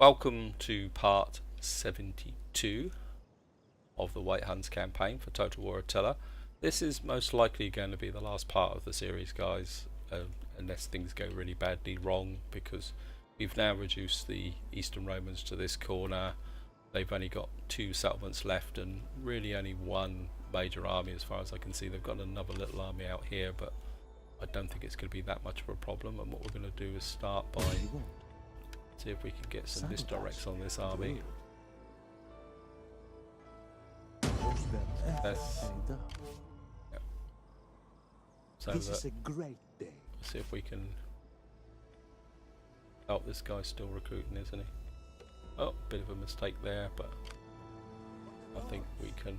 Welcome to part 72 of the White Huns campaign for Total War Attila. This is most likely going to be the last part of the series, guys, unless things go really badly wrong, because we've now reduced the Eastern Romans to this corner. They've only got 2 settlements left and really only 1 major army as far as I can see. They've got another little army out here, but I don't think it's going to be that much of a problem. And what we're going to do is start by see if we can get some misdirects on this army. Yes. Yep. So this is a great day. See if we can. Oh, this guy's still recruiting, isn't he? Oh, bit of a mistake there, but I think we can.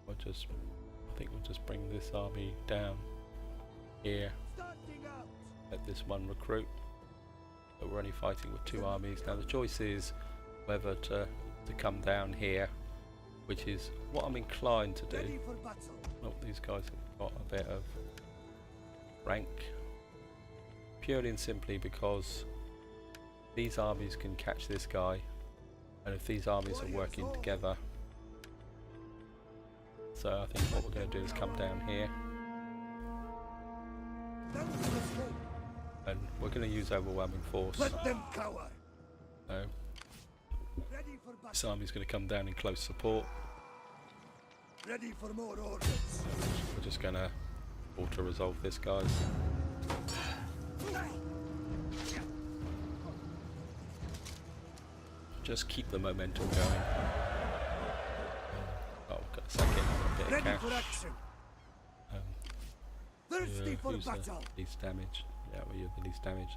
I think we'll just bring this army down here. Let this one recruit. But we're only fighting with 2 armies now. The choice is whether to come down here, which is what I'm inclined to do. Oh, these guys have got a bit of rank, purely and simply because these armies can catch this guy, and if these armies are working together. So I think what we're going to do is come down here, and we're going to use overwhelming force. Let them cower. So this army's going to come down in close support. Ready for more orders. So we're just going to auto-resolve this, guys. Just keep the momentum going. Oh, we've got a second, a bit of cash. For action. Thirsty for Who's battle. the least damage? Yeah, well, you're the least damage.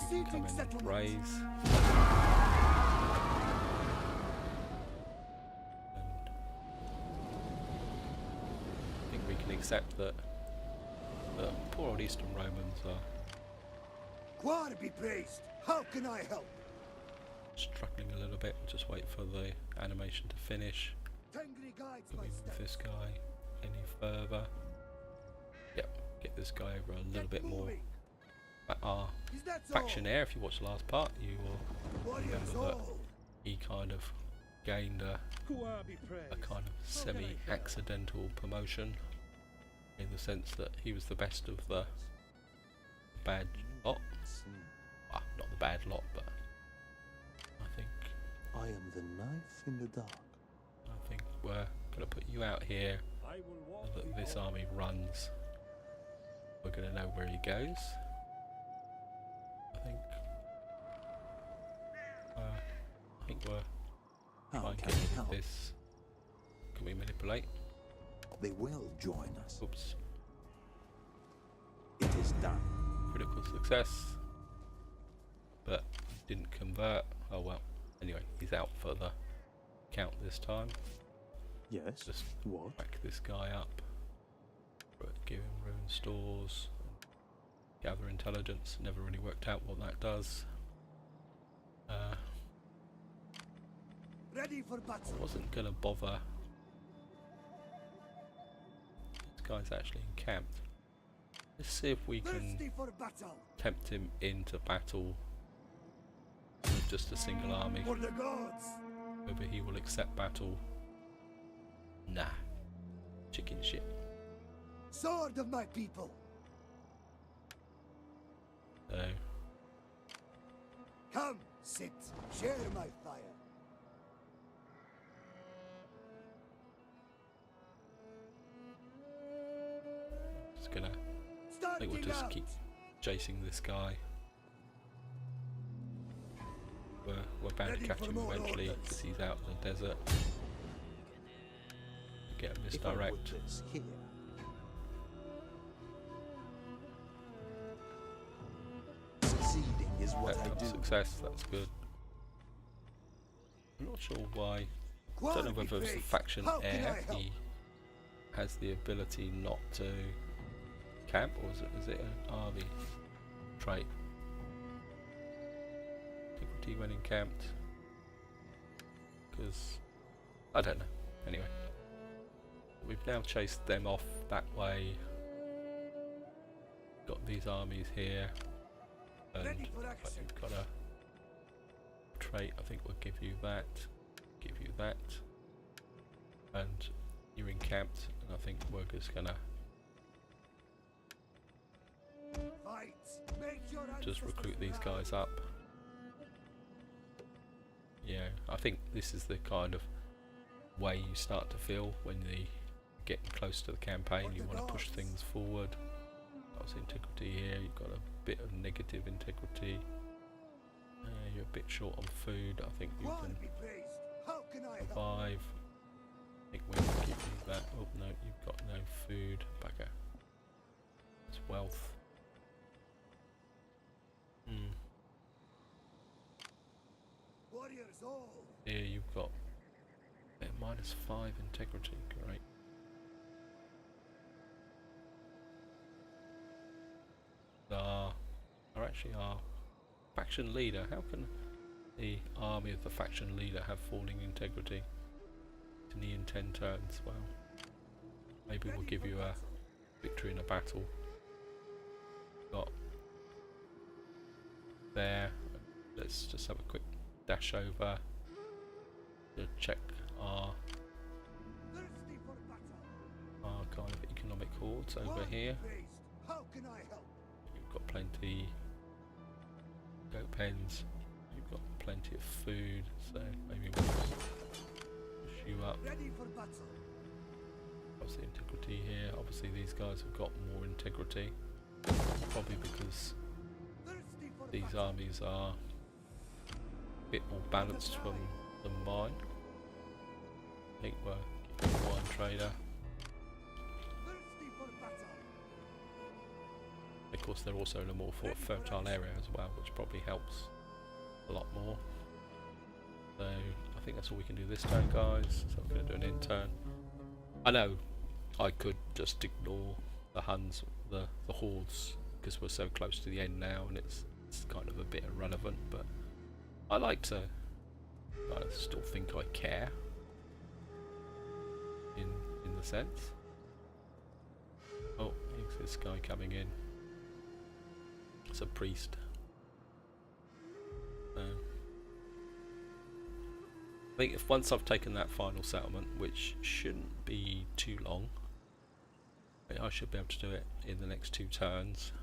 So you can come in and raise. And I think we can accept that the poor old Eastern Romans are God be praised. How can I help? struggling a little bit. We'll just wait for the animation to finish. Tengri guides Can my we move steps. this guy any further? Yep, get this guy over a little bit more. Our Is that so? factionaire, if you watched the last part, you will Warriors remember that all. he kind of gained a kind of semi-accidental promotion, in the sense that he was the best of the bad lot. Well, not the bad lot, but I think I am the knife in the dark. we're going to put you out here so that this army runs. We're going to know where he goes. I think we're How trying to can get we rid help? of this. Can we manipulate? They will join us. Oops. It is done. Critical success. But didn't convert. Oh well. Anyway, he's out for the count this time. Yes. Just What? back this guy up. Give him rune stores. Gather intelligence. Never really worked out what that does. Ready for I battle. wasn't going to bother. This guy's actually encamped. Let's see if we can Thirsty for battle. tempt him into battle with just a single army. For the gods. Whether he will accept battle. Nah. Chicken shit. Sword of my people. So, Come, sit, share my fire. just gonna. I think we'll Starting just out. keep chasing this guy. We're bound Ready to catch for him more eventually orders. because he's out in the desert. Get a If I put misdirect. this here. Succeeding is what I do. Success, that's good. I'm not sure why. I don't know whether it's the faction How can heir, I help? he has the ability not to camp, or is it an army trait? Antiquity when encamped. Because I don't know. Anyway. We've now chased them off that way. Got these armies here. And Ready for but action. you've got a trait. I think we'll give you that. Give you that. And you're encamped. And I think we're just gonna Fight. Make your just ancestors recruit these proud. guys up. Yeah, I think this is the kind of way you start to feel when you're getting close to the campaign. You want to push things forward. That's integrity here. You've got a bit of negative integrity. You're a bit short on food. I think you God can be praised. How can I help? survive. I think we can give you that. Oh no, you've got no food. Bugger. It's wealth. Warriors all. Here you've got -5 integrity. Great. Are actually our faction leader. How can the army of the faction leader have falling integrity? In 10 turns. Well, maybe we'll give you a victory in a battle. Got there. Let's just have a quick dash over to check our Thirsty for battle. kind of economic hordes over God be here. praised. How can I help? You've got plenty goat pens. You've got plenty of food, so maybe we'll just push you up. Ready for battle. Obviously integrity here. Obviously these guys have got more integrity, probably because Thirsty for these battle. armies are a bit more balanced than mine. I think we're giving you one trader. Thirsty for battle. Of course, they're also in a more fertile area as well, which probably helps a lot more. So I think that's all we can do this turn, guys. So we're going to do an end turn. I know I could just ignore the Huns, the hordes, because we're so close to the end now, and it's kind of a bit irrelevant. But I like to. I still think I care. In the sense. Oh, here's this guy coming in. It's a priest. I think if once I've taken that final settlement, which shouldn't be too long, I should be able to do it in the next 2 turns.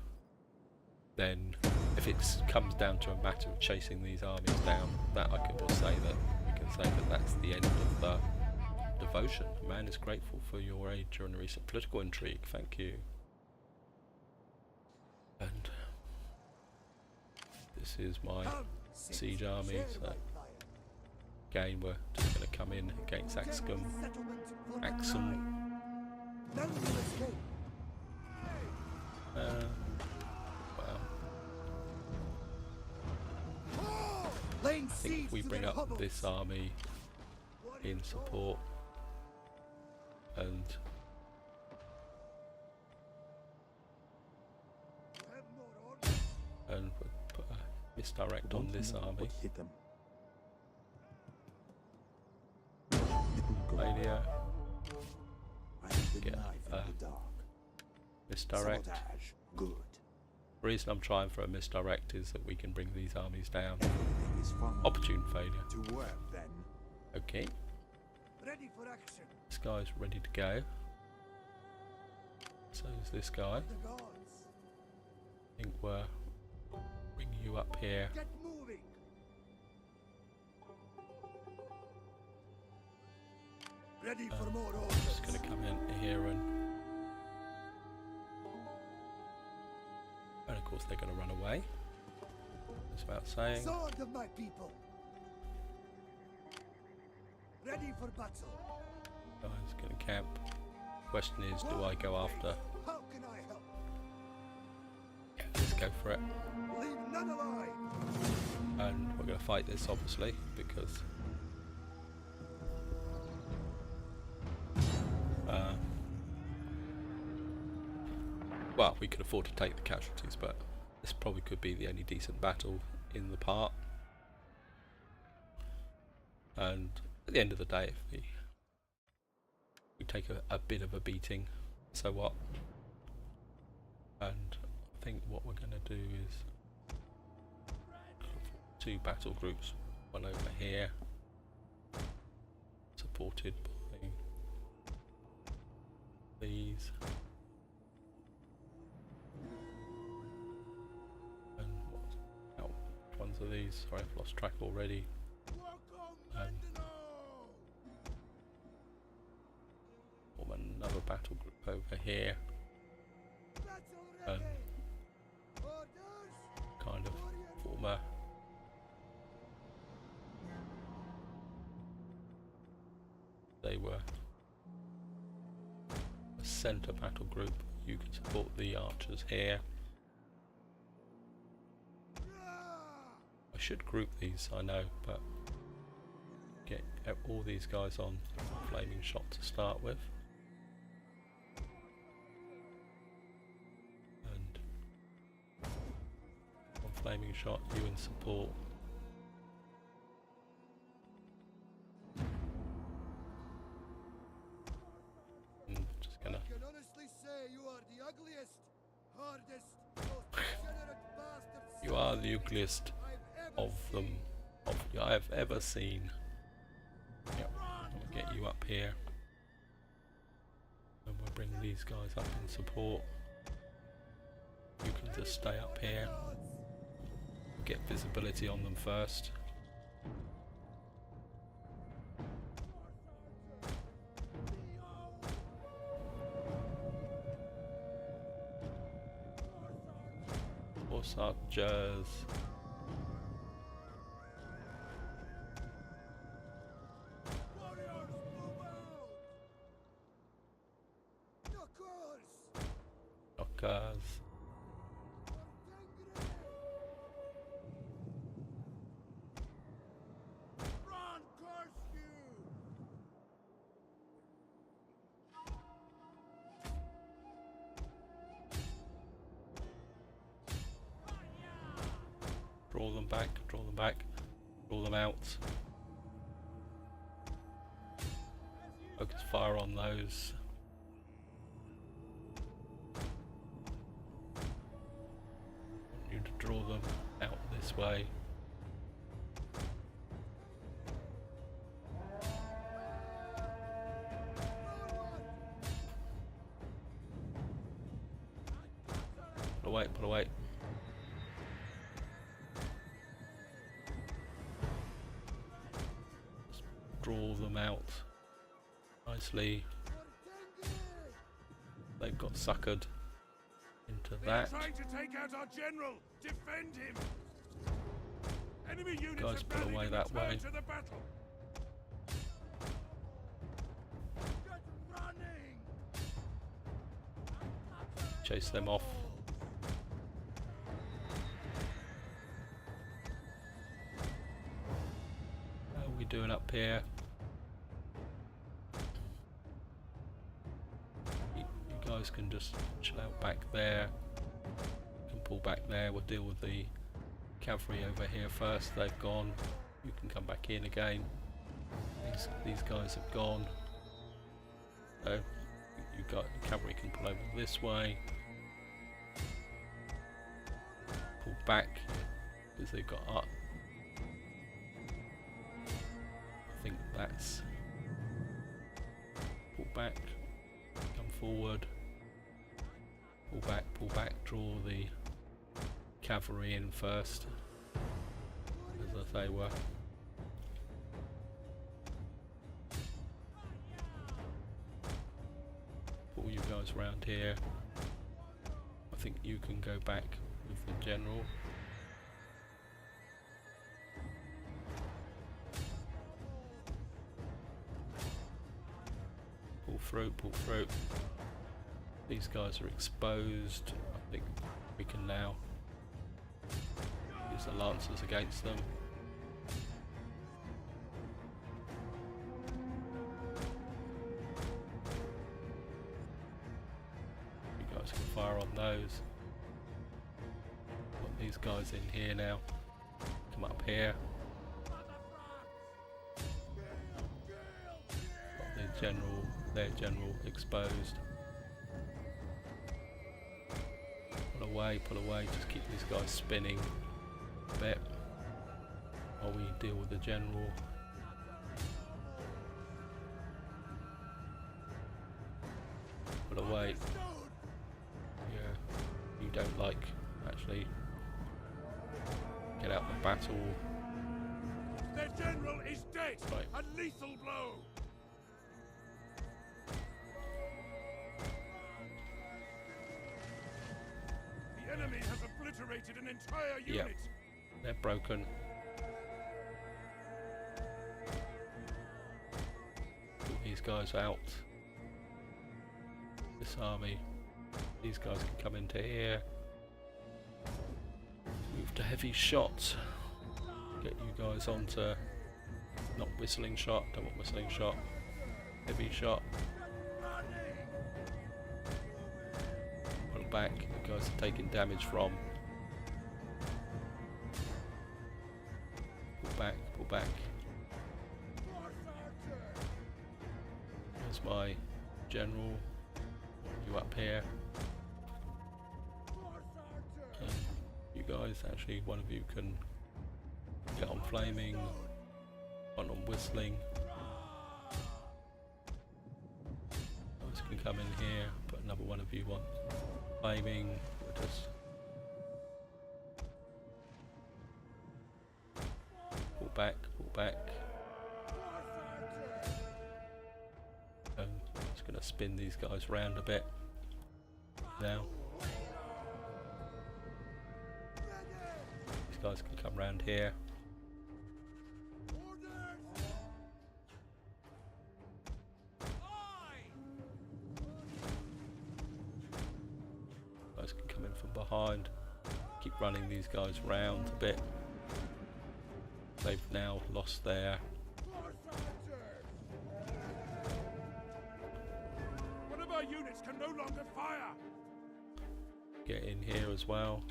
Then, if it comes down to a matter of chasing these armies down, that I can just say that we can say that that's the end of the devotion. Man is grateful for your aid during the recent political intrigue. Thank you. And this is my Come, sit, siege army. share So my fire. again, we're just going to come in against Axcom. Settlement for Axum. None will escape. Well, Laying I think siege if we to bring their up hovels. this army in Warriors all. support and You have more orders. we'll put a misdirect on this army. Hit them. Failure. The Get, knife in the dark. Misdirect. Sabotage. Good. The reason I'm trying for a misdirect is that we can bring these armies down. Everything is fine. Opportune failure. To work then. Okay, Ready for action. this guy's ready to go. So is this guy. The gods. I think we're bringing you up here. Get moving. Ready for more orders. Just going to come in here and of course they're going to run away. That's about saying. Sword of my people. Ready for battle. Guy's going to camp. Question is, do I go after? How can I help? Yeah, let's go for it. Leave none alive. And we're going to fight this obviously because well, we could afford to take the casualties, but this probably could be the only decent battle in the part. And at the end of the day, if we take a bit of a beating, so what? And I think what we're going to do is two battle groups, one over here, supported by these. And which ones are these? Sorry, I've lost track already. Form another battle group over here. Kind of form a they were a centre battle group. You can support the archers here. I should group these, I know, but get all these guys on flaming shot to start with. And on flaming shot, you in support. I'm just gonna. I can honestly say you are the ugliest, hardest, most degenerate bastards. You are the ugliest of them I have ever seen. Yep, we'll get you up here. And we'll bring these guys up in support. You can just stay up here. Get visibility on them first. Horse archers. Knockers. Draw them back, draw them back, draw them out. Focus fire on those. Want you to draw them out this way. Pull away, pull away. Draw them out nicely. They've got suckered into that. Trying to take out our general. Defend him. Enemy units Guys, pull away that way. to the battle. Get running. Chase them off. How are we doing up here? You guys can just chill out back there. You can pull back there. We'll deal with the cavalry over here first. They've gone. You can come back in again. These guys have gone. So you got the cavalry can pull over this way. Pull back because they've got up. I think that's pull back, come forward, pull back, draw the cavalry in first, as I say were. Pull you guys around here. I think you can go back with the general. Pull through. These guys are exposed. I think we can now use the lancers against them. You guys can fire on those. Got these guys in here now. Come up here. Got their general exposed. Pull away, just keep these guys spinning a bit. while we deal with the general. Put away. Yeah, you don't like actually get out the battle. Their general is dead. Right. A lethal blow. The enemy has obliterated an entire unit. Yep. They're broken. Pull these guys out. This army. These guys can come into here. Move to heavy shot. Get you guys onto not whistling shot. Don't want whistling shot. Heavy shot. Pull back. You guys are taking damage from. Pull back. Pull back. There's my general. You up here. You guys, actually, one of you can get on flaming, one on whistling. Those can come in here, but another one of you want flaming. Just pull back, pull back. I'm just going to spin these guys round a bit now. These guys can come round here. Guys can come in from behind. Keep running these guys round a bit. They've now lost their One of our units can no longer fire. get in here as well.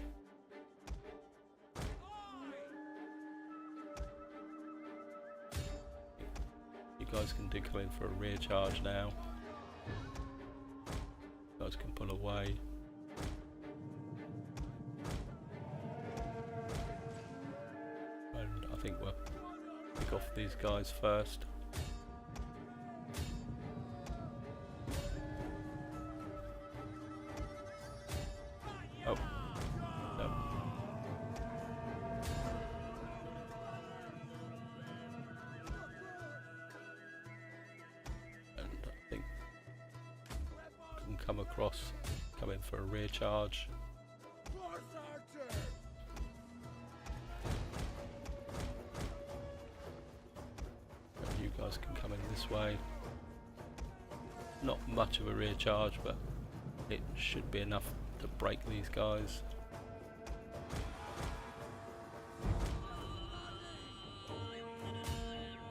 You guys can do come in for a rear charge now. You guys can pull away. And I think we'll pick off these guys first. Oh, no. And I think I can come across, come in for a rear charge. And you guys can come in this way. Not much of a rear charge, but it should be enough to break these guys.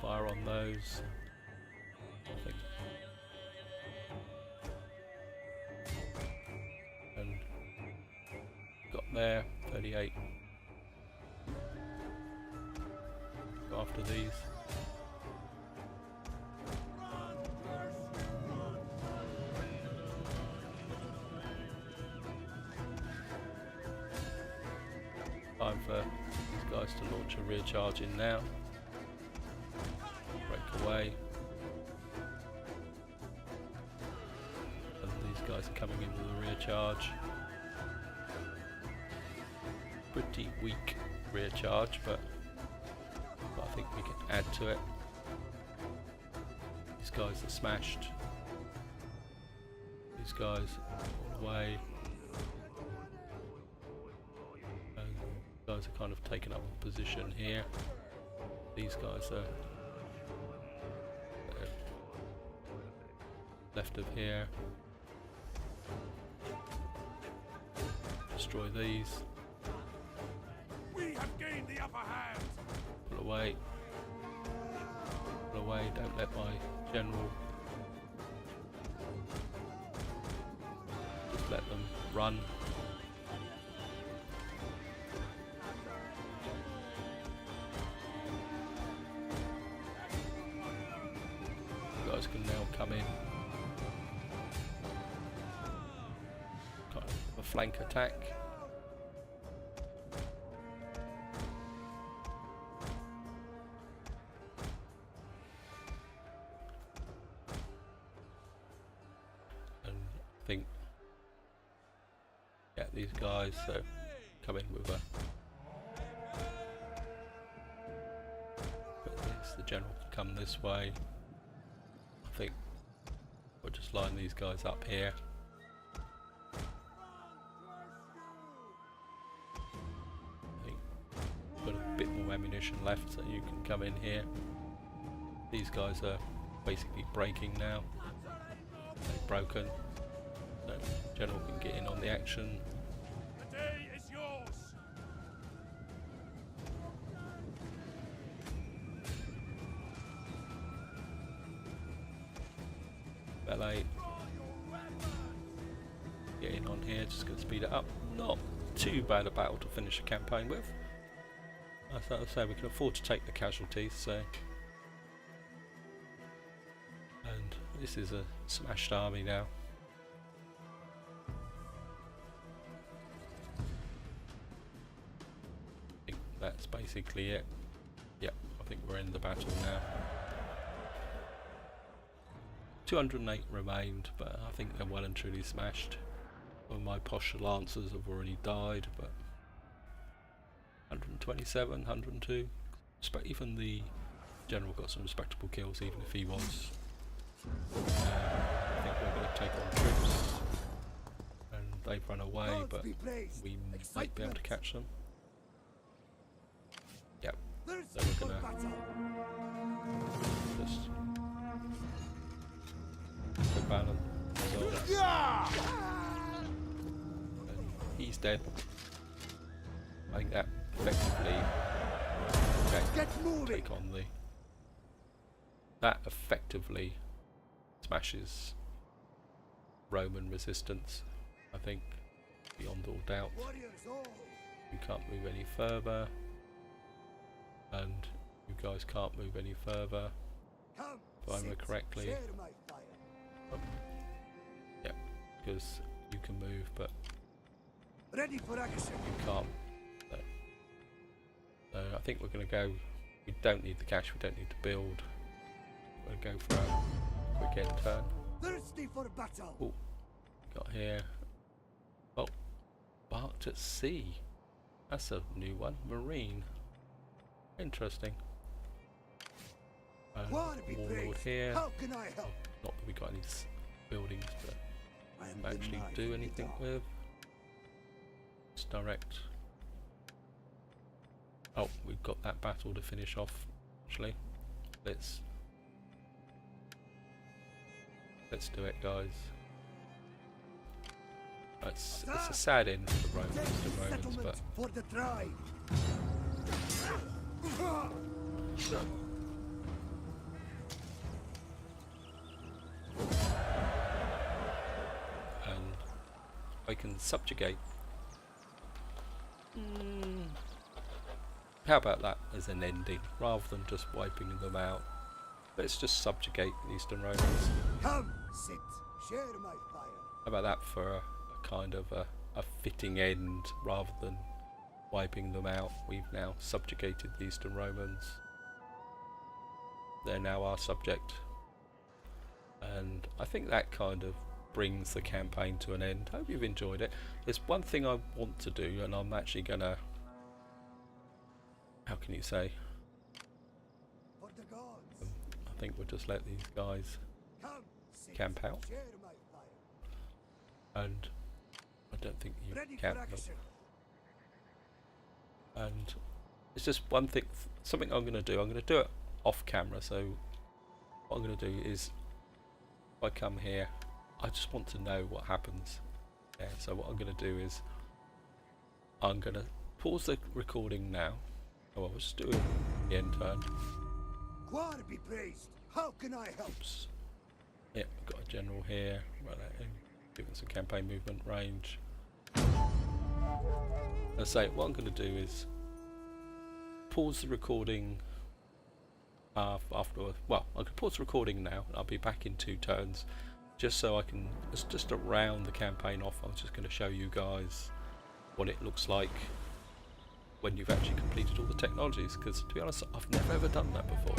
Fire on those. I think. And got there, 38. Go after these. Time for these guys to launch a rear charge in now. Break away. And these guys are coming in with a rear charge. Pretty weak rear charge, but I think we can add to it. These guys are smashed. These guys all the way. Guys are kind of taking up a position here. These guys are left of here. Destroy these. We have gained the upper hand. Pull away. Pull away. Don't let my general. Just let them run. Guys can now come in. Kind of a flank attack. attack these guys, so come in with a... But this, the general can come this way. I think we'll just line these guys up here. I think we've got a bit more ammunition left, so you can come in here. These guys are basically breaking now. They've broken. So general can get in on the action. The day is yours. Ballet. Get in on here, just going to speed it up. Not too bad a battle to finish a campaign with. As I say, we can afford to take the casualties, so... And this is a smashed army now. I think that's basically it. Yep, I think we're in the battle now. 208 remained, but I think they're well and truly smashed. Well, my posh lancers have already died, but 127, 102. Even the general got some respectable kills, even if he was. I think we're going to take on troops, and they've run away, but we might be able to catch them. Yep. So we're going to just balance. And he's dead. I think that effectively take on the. That effectively smashes Roman resistance, I think, beyond all doubt. You can't move any further, and you guys can't move any further, if I remember correctly. Yeah, because you can move, but you can't. So I think we're going to go. We don't need the cash. We don't need to build. We're going to go for a quick end turn. Thirsty for battle. Oh, got here. Oh, barked at sea. That's a new one. Marine. Interesting. Warlord here. How can I help? Not that we got any buildings to actually do anything with. Let's direct. Oh, we've got that battle to finish off. Actually, let's do it, guys. It's a sad end for the Romans, but for the tribe. and I can subjugate. How about that as an ending, rather than just wiping them out? Let's just subjugate the Eastern Romans. Come, sit, share my fire. How about that for a kind of a fitting end, rather than wiping them out? We've now subjugated the Eastern Romans. They're now our subject. And I think that kind of brings the campaign to an end. Hope you've enjoyed it. There's one thing I want to do, and I'm actually gonna... How can you say? For the gods. I think we'll just let these guys Come, sit, camp out. share my fire. And I don't think you Ready can. for action. And it's just one thing, something I'm going to do. I'm going to do it off camera. So what I'm going to do is, if I come here, I just want to know what happens. Yeah, so what I'm going to do is, I'm going to pause the recording now. Oh, I'll just do the end turn. God be praised. How can I help? Oops. Yeah, I've got a general here. Right, giving some campaign movement range. I say what I'm going to do is pause the recording after. Well, I can pause the recording now. And I'll be back in 2 turns, just so I can. It's just to round the campaign off. I'm just going to show you guys what it looks like when you've actually completed all the technologies. Because to be honest, I've never ever done that before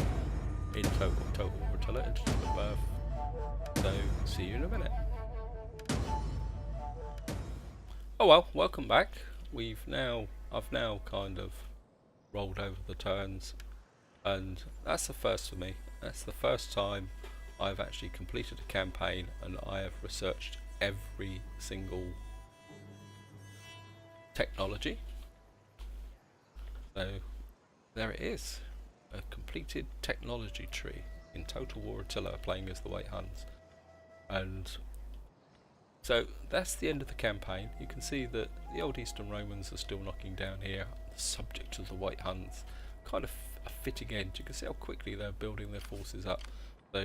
in Total War Attila and Birth. So see you in a minute. Oh well, welcome back. I've now kind of rolled over the turns, and that's the first for me. That's the first time I've actually completed a campaign and I have researched every single technology. So there it is, a completed technology tree in Total War Attila, playing as the White Huns. And so that's the end of the campaign. You can see that the old Eastern Romans are still knocking down here, subject to the White Huns. Kind of a fitting end. You can see how quickly they're building their forces up. So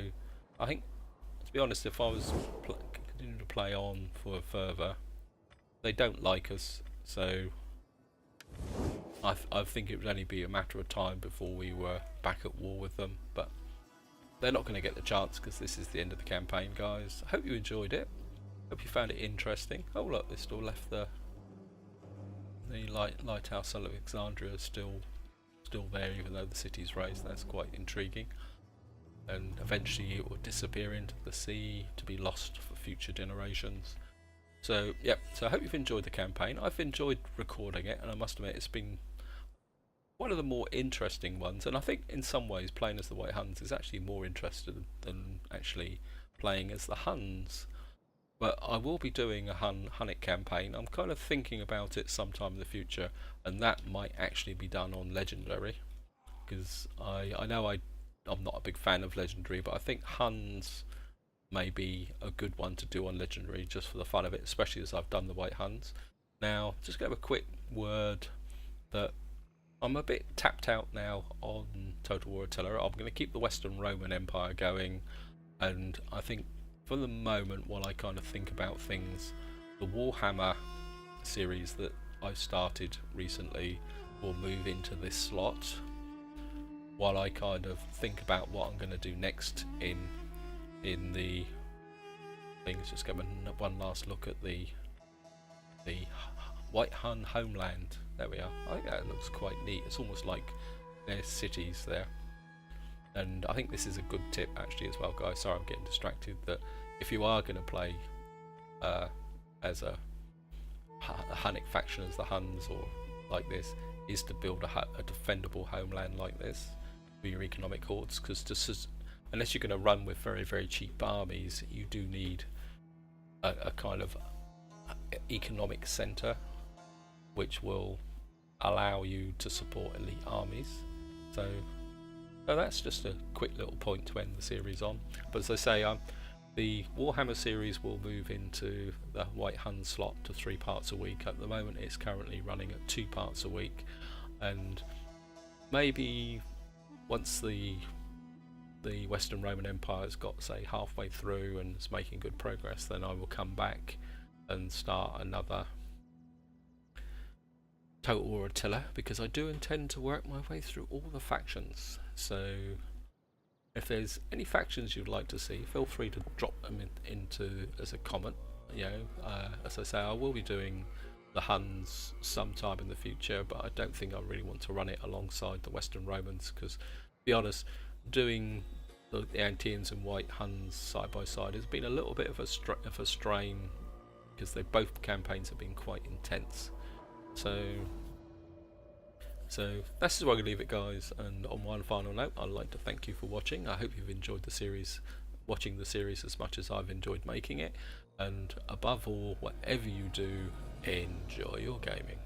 I think, to be honest, if I was continuing to play on for further, they don't like us. So I think it would only be a matter of time before we were back at war with them. But they're not going to get the chance because this is the end of the campaign, guys. I hope you enjoyed it. Hope you found it interesting. Oh look, they still left the lighthouse of Alexandria is still there, even though the city's raised. That's quite intriguing. And eventually it will disappear into the sea to be lost for future generations. So yep. So I hope you've enjoyed the campaign. I've enjoyed recording it, and I must admit it's been one of the more interesting ones. And I think in some ways playing as the White Huns is actually more interesting than actually playing as the Huns. But I will be doing a Hunnic campaign. I'm kind of thinking about it sometime in the future, and that might actually be done on Legendary, because I know I'm not a big fan of Legendary, but I think Huns may be a good one to do on Legendary just for the fun of it, especially as I've done the White Huns. Now, just going to have a quick word that I'm a bit tapped out now on Total War Attila. I'm going to keep the Western Roman Empire going, and I think for the moment, while I kind of think about things, the Warhammer series that I started recently will move into this slot, while I kind of think about what I'm going to do next in the things. Just give one last look at the White Hun homeland. There we are. I think that looks quite neat. It's almost like there's cities there. And I think this is a good tip actually as well, guys. Sorry I'm getting distracted. That if you are going to play as a Hunnic faction as the Huns or like this, is to build a defendable homeland like this for your economic hordes, because unless you're going to run with very, very cheap armies, you do need a kind of economic centre which will allow you to support elite armies. So that's just a quick little point to end the series on. But as I say, the Warhammer series will move into the White Hun slot to 3 parts a week. At the moment it's currently running at 2 parts a week, and maybe once the Western Roman Empire's got, say, halfway through and is making good progress, then I will come back and start another Total War Attila, because I do intend to work my way through all the factions. So if there's any factions you'd like to see, feel free to drop them into as a comment. You know, as I say, I will be doing the Huns sometime in the future, but I don't think I really want to run it alongside the Western Romans, because, to be honest, doing the Antians and White Huns side by side has been a little bit of a strain, because both campaigns have been quite intense. So that's where I'm going to leave it, guys. And on one final note, I'd like to thank you for watching. I hope you've enjoyed the series, watching the series as much as I've enjoyed making it. And above all, whatever you do, enjoy your gaming.